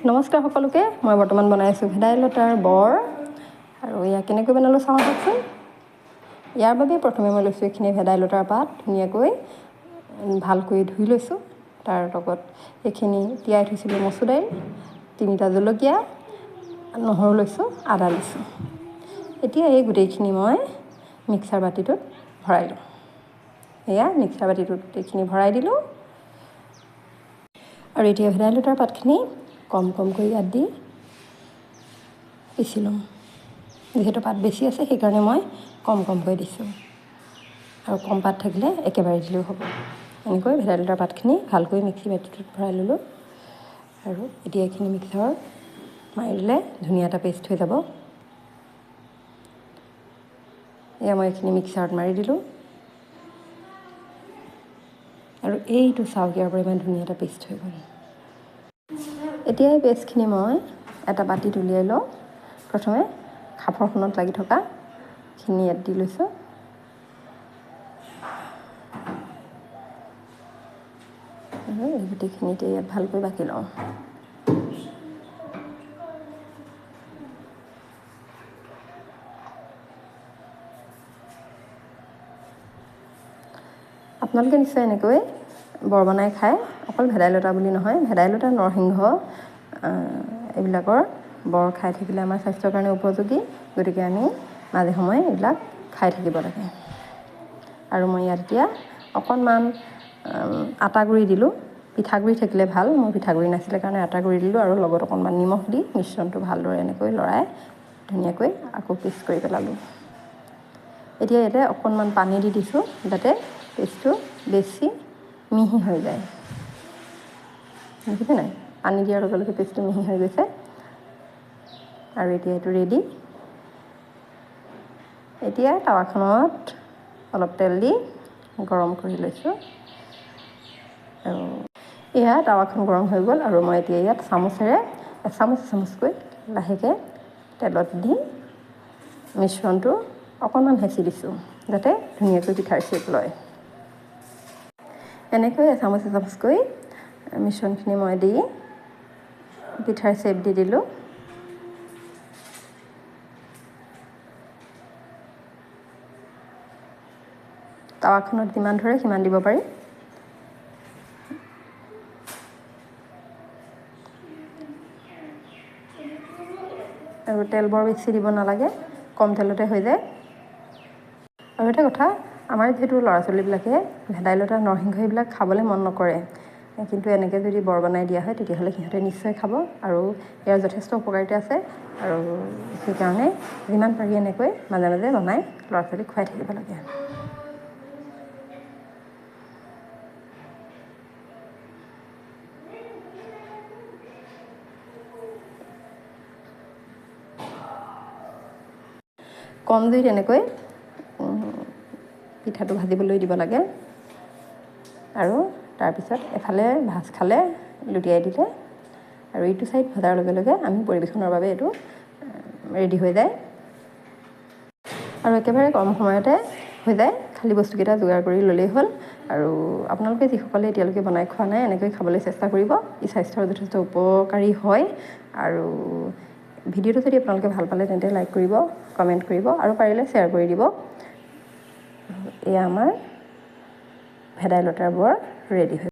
নমস্কাৰ সকলোকে মই বৰ্তমান বনাই আছোঁ ভেদাইলতাৰ বৰ আৰু এয়া কেনেকৈ বনালোঁ চাওঁ চাওকচোন। ইয়াৰ বাবে প্ৰথমে মই লৈছোঁ এইখিনি ভেদাইলতাৰ পাত ধুনীয়াকৈ ভালকৈ ধুই লৈছোঁ। তাৰ লগত এইখিনি তিয়াই থৈছিলোঁ মচুৰ দাইল, 3টা জলকীয়া, নহৰু লৈছোঁ, আদা লৈছোঁ। এতিয়া এই গোটেইখিনি মই মিক্সাৰ বাতিটোত ভৰাই লওঁ। এয়া মিক্সাৰ বাতিটোত এইখিনি ভৰাই দিলোঁ আৰু এতিয়া ভেদাইলতাৰ পাতখিনি কম কমকৈ ইয়াত দি পিচি ল'ম। যিহেতু পাত বেছি আছে সেইকাৰণে মই কম কমকৈ দিছোঁ আৰু কম পাত থাকিলে একেবাৰে দিলেও হ'ব। এনেকৈ ভেদাইলতাৰ পাতখিনি ভালকৈ মিক্সি বাতিটোত ভৰাই ল'লোঁ আৰু এতিয়া এইখিনি মিক্সাৰত মাৰি দিলে ধুনীয়া এটা পেষ্ট হৈ যাব। এয়া মই এইখিনি মিক্সাৰত মাৰি দিলোঁ আৰু এইটো চাওক ইয়াৰ পৰা ইমান ধুনীয়া এটা পেষ্ট হৈ গ'ল। এতিয়া এই পেষ্টখিনি মই এটা বাতিত উলিয়াই লওঁ। প্ৰথমে খাপৰখনত লাগি থকাখিনি ইয়াত দি লৈছোঁ আৰু এই গোটেইখিনিতে ইয়াত ভালকৈ বাকি লওঁ। আপোনালোকে নিশ্চয় এনেকৈ বৰ বনাই খায়। অকল ভেদাইলতা বুলি নহয়, ভেদাইলতা, নৰসিংহ এইবিলাকৰ বৰ খাই থাকিলে আমাৰ স্বাস্থ্যৰ কাৰণে উপযোগী। গতিকে আমি মাজে সময়ে এইবিলাক খাই থাকিব লাগে। আৰু মই ইয়াত এতিয়া অকণমান আটা গুড়ি দিলোঁ। পিঠাগুড়ি থাকিলে ভাল, মোৰ পিঠাগুড়ি নাছিলে কাৰণে আটা গুড়ি দিলোঁ আৰু লগত অকণমান নিমখ দি মিশ্ৰণটো ভালদৰে এনেকৈ লৰাই ধুনীয়াকৈ আকৌ পিচ কৰি পেলালোঁ। এতিয়া ইয়াতে অকণমান পানী দি দিছোঁ যাতে পেষ্টটো বেছি মিহি হৈ যায়। দেখিছে নাই? পানী দিয়াৰ লগে লগে পেষ্টটো মিহি হৈ গৈছে আৰু এতিয়া এইটো ৰেডি। এতিয়া টাৱাখনত অলপ তেল দি গৰম কৰি লৈছোঁ আৰু এয়া টাৱাখন গৰম হৈ গ'ল আৰু মই এতিয়া ইয়াত চামুচেৰে এচামুচকৈ লাহেকৈ তেলত দি মিশ্ৰণটো অকণমান হেঁচি দিছোঁ যাতে ধুনীয়াকৈ পিঠাৰ শ্বেপ লয়। এনেকৈ এচামুচকৈ মিশ্ৰণখিনি মই দি পিঠাৰ শ্বেপ দি দিলোঁ। টাৱাখনত যিমান ধৰে সিমান দিব পাৰি। আৰু তেল বৰ বেছি দিব নালাগে, কম তেলতে হৈ যায়। আৰু এটা কথা, আমাৰ যিহেতু ল'ৰা ছোৱালীবিলাকে ভেদাইলতা, নৰসিংহ এইবিলাক খাবলৈ মন নকৰে, কিন্তু এনেকৈ যদি বৰ বনাই দিয়া হয় তেতিয়াহ'লে সিহঁতে নিশ্চয় খাব আৰু ইয়াৰ যথেষ্ট উপকাৰিতা আছে। আৰু সেইকাৰণে যিমান পাৰি এনেকৈ মাজে মাজে বনাই ল'ৰা ছোৱালীক খুৱাই থাকিব লাগে। কম জুইত এনেকৈ পিঠাটো ভাজিবলৈ দিব লাগে আৰু তাৰপিছত এফালে ভাজ খালে লুটিয়াই দিলে আৰু ইটো ছাইড ভজাৰ লগে লগে আমি পৰিৱেশনৰ বাবে এইটো ৰেডি হৈ যায় আৰু একেবাৰে কম সময়তে হৈ যায়। খালী বস্তুকেইটা যোগাৰ কৰি ল'লেই হ'ল। আৰু আপোনালোকে যিসকলে এতিয়ালৈকে বনাই খোৱা নাই এনেকৈ খাবলৈ চেষ্টা কৰিব। ই স্বাস্থ্যৰ যথেষ্ট উপকাৰী হয়। আৰু ভিডিঅ'টো যদি আপোনালোকে ভাল পালে তেন্তে লাইক কৰিব, কমেণ্ট কৰিব আৰু পাৰিলে শ্বেয়াৰ কৰি দিব। এয়া আমাৰ ভেদাইলতাৰ বৰ ৰেডি হয়।